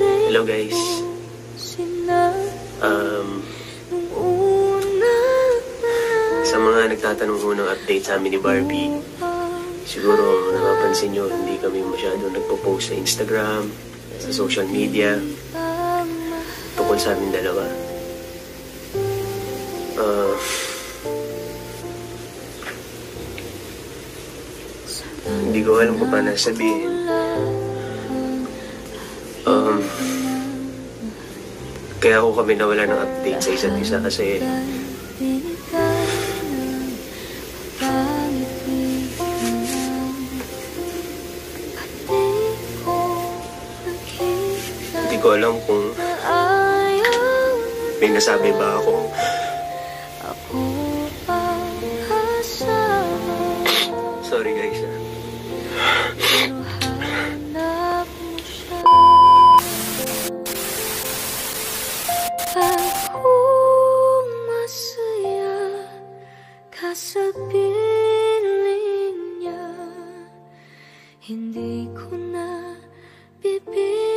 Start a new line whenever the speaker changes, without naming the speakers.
Hello guys. Sa mga nagtatanong ko ng update sa amin ni Barbie, siguro napapansin nyo, hindi kami masyado nagpo-post sa Instagram, sa social media, tungkol sa amin dalawa. Hindi ko alam kung paano sabihin. Kaya ako kami nawala ng update sa isa't isa kasi hindi ko alam kung may nasabi ba ako. Sorry guys.
Ako masaya ka sa piling niya, hindi ko na bibigyan.